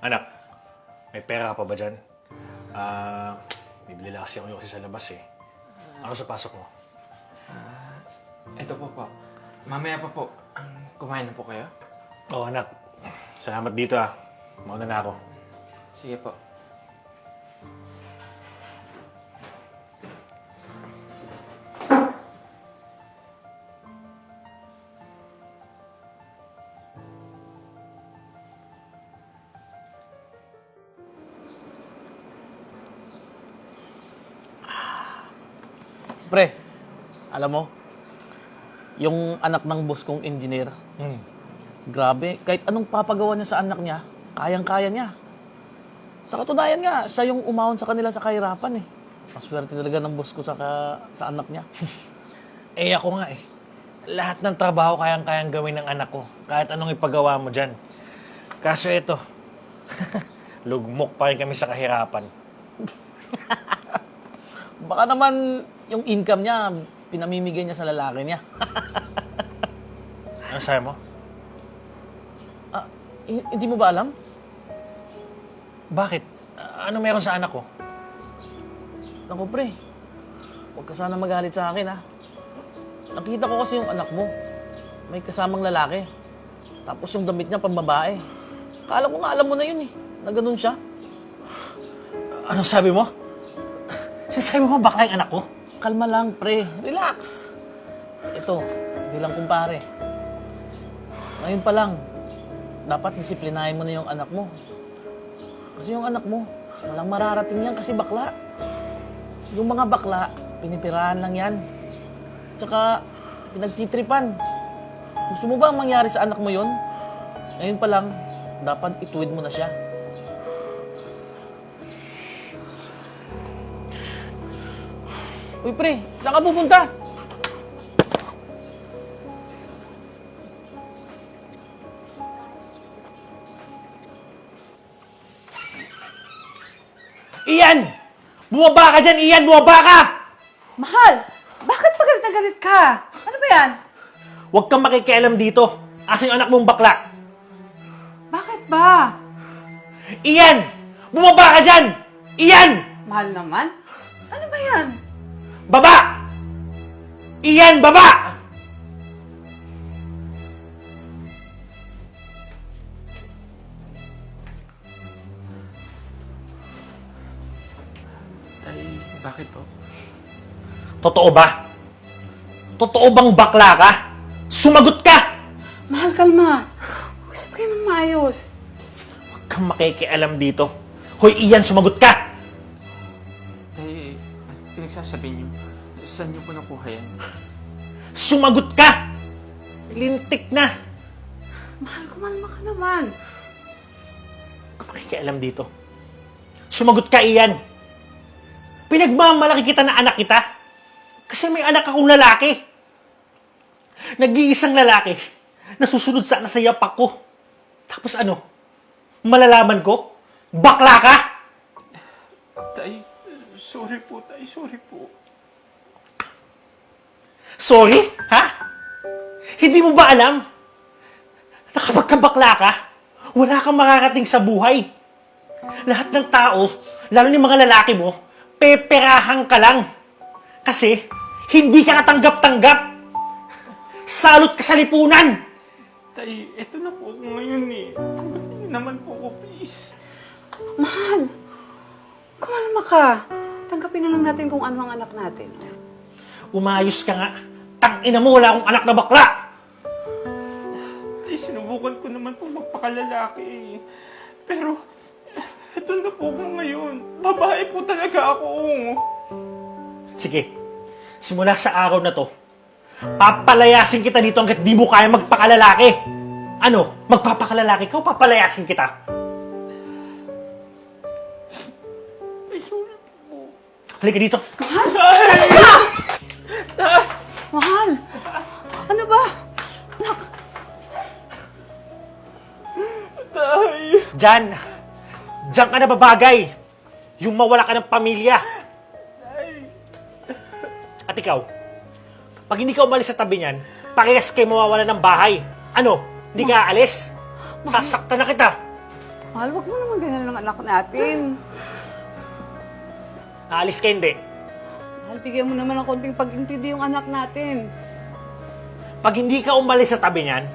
Anak, may pera ka pa ba dyan? Bibili lang kasi ako yung sa labas eh. Ano sa pasok mo? Ito po po. Mamaya pa po. Kumain na po kayo? Oo, anak. Salamat dito ah. Mauna na ako. Sige po. Pre, alam mo, yung anak ng boss kong engineer, grabe, kahit anong papagawa niya sa anak niya, kayang-kaya niya. Sa katunayan nga, siya yung umahon sa kanila sa kahirapan eh. Maswerte talaga ng boss ko sa anak niya. Eh ako nga eh. Lahat ng trabaho kayang-kayang gawin ng anak ko. Kahit anong ipagawa mo dyan. Kaso ito, lugmok pa rin kami sa kahirapan. Baka naman yung income niya, pinamimigay niya sa lalaki niya. Ano sabi mo? Hindi mo ba alam? Bakit? Ano meron sa anak ko? Naku pre, huwag ka sana magalit sa akin ha. Nakita ko kasi yung anak mo, may kasamang lalaki. Tapos yung damit niya pambabae. Kala ko nga alam mo na yun eh, na ganun siya. Ano sabi mo? Sinasabi mo bakla yung anak ko? Kalma lang pre, relax. Ito, bilang kumpare. Ngayon pa lang, dapat disiplinahin mo na yung anak mo. Kasi yung anak mo, walang mararating yan kasi bakla. Yung mga bakla, pinipirahan lang yan. Tsaka, pinagtitripan. Gusto mo ba ang mangyari sa anak mo yon? Ngayon pa lang, dapat ituwid mo na siya. Uy pre, saan ka pupunta? Ian! Bumaba ka dyan, Ian! Bumaba ka! Mahal, bakit pa galit na galit ka? Ano ba yan? Huwag kang makikialam dito. Asan yung anak mong bakla? Bakit ba? Ian! Bumaba ka dyan! Ian! Mahal naman? Ano ba yan? Baba! Ian, baba! Tay, bakit po? Totoo ba? Totoo bang bakla ka? Sumagot ka! Mahal, kalma. Usap kayo ng maayos. Huwag kang makikialam dito. Hoy, Ian, sumagot ka! Tay, pinagsasabi niyo. Saan niyo po nakuha yan? Sumagot ka! Lintik na! Mahal, kumalma ka naman. Huwag kang makikialam dito. Sumagot ka, Ian! Pinagmamalaki kita na anak kita. Kasi may anak akong lalaki. Nag-iisang lalaki na susunod sana sa yapak ko. Tapos ano? Malalaman ko? Bakla ka? Tay, sorry po, tay. Sorry po. Sorry? Ha? Hindi mo ba alam na kapag kabakla ka, wala kang makakating sa buhay. Lahat ng tao, lalo ni mga lalaki mo, peperahan ka lang. Kasi, hindi ka katanggap-tanggap. Salot ka sa lipunan. Tay, eto na po ako ngayon eh. Tanggapin niyo naman po ako, please. Mahal, kumalma ka. Tanggapin na lang natin kung ano ang anak natin. Umayos ka nga. Tangina mo, wala akong anak na bakla. Tay, sinubukan ko naman po magpakalalaki eh. Pero, eto na po ako ngayon. Babae po talaga ako. Sige, simula sa araw na to, papalayasin kita dito hanggat di mo kaya magpakalalaki. Ano? Magpapakalalaki ka o papalayasin kita? Tay, sorry po. Halika dito. Mahal, ano ba? Anak, Tay. Diyan ka na babagay. Yung mawala ka ng pamilya. At ikaw, pag hindi ka umalis sa tabi niyan, parehas kayo mawawala ng bahay. Ano? Hindi ka aalis? Sasaktan na kita. Mahal, wag mo naman ganyan ng anak natin. Aalis ka hindi. Mahal, bigyan mo naman ng konting pag-intindi yung anak natin. Pag hindi ka umalis sa tabi niyan,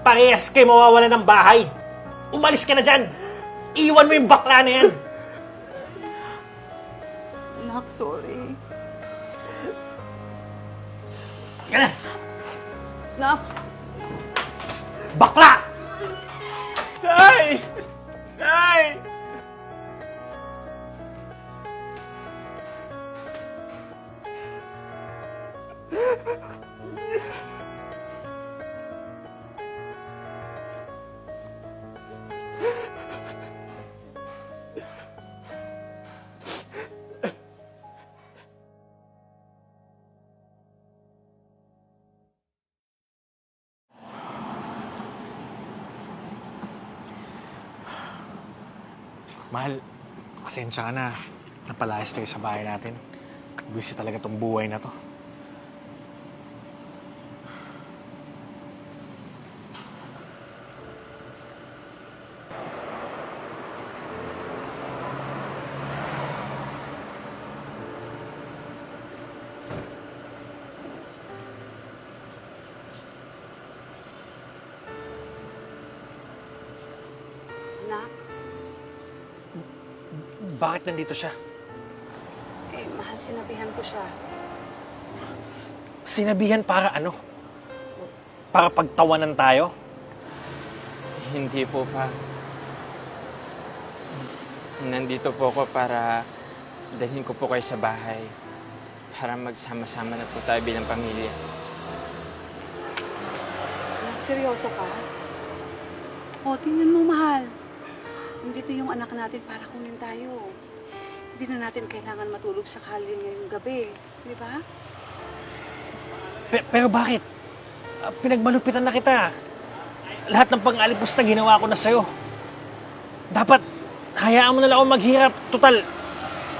parehas kayo mawawala ng bahay. Umalis ka na dyan. Iwan mo yung bakla na yan. Anak, sorry. Ka na. Anak, Bakla! Tay! Tay! Mahal, pasensya ka na. Napalayas tayo sa bahay natin. Busy talaga tong buhay na to. anak. Bakit nandito siya? Eh, mahal, sinabihan ko siya. Sinabihan para ano? Para pagtawanan tayo? Hindi po pa. Nandito po ako para dalhin ko po kayo sa bahay. Para magsama-sama na po tayo bilang pamilya. Anak, seryoso ka? O, tingnan mo, mahal. Nandito yung anak natin para kunin tayo. Hindi na natin kailangan matulog sa kalye ngayong gabi. Di ba? Pero bakit? Pinagmalupitan na kita. Lahat ng pang-alipos na ginawa ko na sa'yo. Dapat, hayaan mo na lang ako maghirap. Total,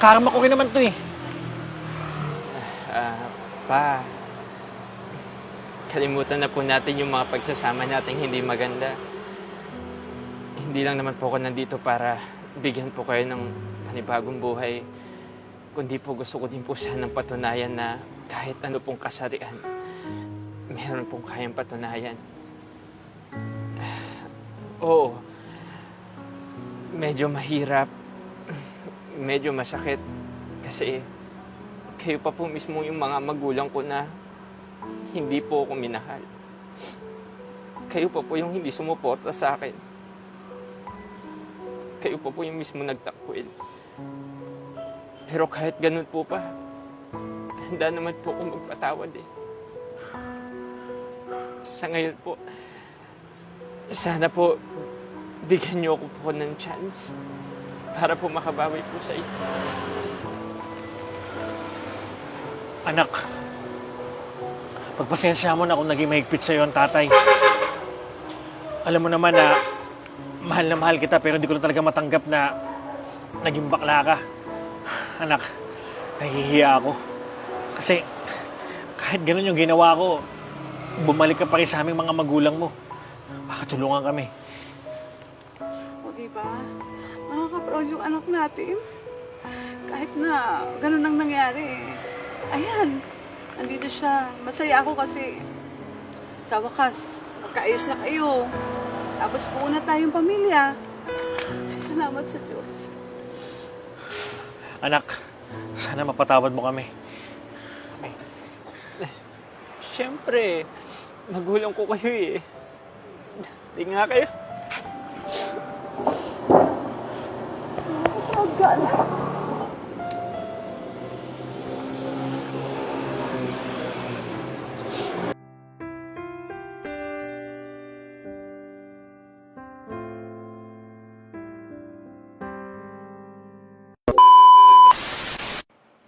karma ko rin naman to eh. Pa, kalimutan na po natin yung mga pagsasama natin hindi maganda. Hindi lang naman po ako nandito para bigyan po kayo ng panibagong buhay. Kundi po gusto ko din po sanang patunayan na kahit ano pong kasarian, meron pong kayang patunayan. Oo, medyo mahirap, medyo masakit kasi kayo pa po mismo yung mga magulang ko na hindi po ako minahal. Kayo pa po yung hindi sumuporta sa akin. Kayo pa po yung mismo nagtakwil. Pero kahit ganun po pa, handa naman po ako magpatawad eh. Sa ngayon po, sana po bigyan niyo ako po ng chance para po makabawi po sa inyo. Anak, pagpasensya mo na kung naging mahigpit sa'yo ang tatay. Alam mo naman na mahal kita pero hindi ko na talaga matanggap na naging bakla ka. Anak, nahihiya ako. Kasi kahit ganun yung ginawa ko, bumalik ka pa rin sa aming mga magulang mo. Baka tulungan kami. O, di ba? Nakaka-proud yung anak natin. Kahit na ganun ang nangyari. Ayan, nandito siya. Masaya ako kasi sa wakas, magkaayos na kayo. Tapos buo na tayong pamilya. Ay, salamat sa Diyos. Anak, sana mapatawad mo kami. Siyempre, magulang ko kayo eh. Di nga kayo. Proud ka, anak.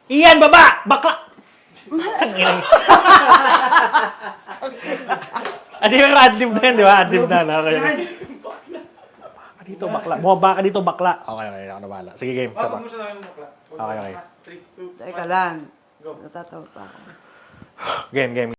Iyan, baba! Bakla! Tangina. Adi pero adlib na yan, di ba? Adlib na. Okay. Baka dito, bakla. Bumaba ka dito, bakla. Okay, ako na bahala. Sige, game. Tama. Okay. Teka lang. Natatawa pa ako. Game.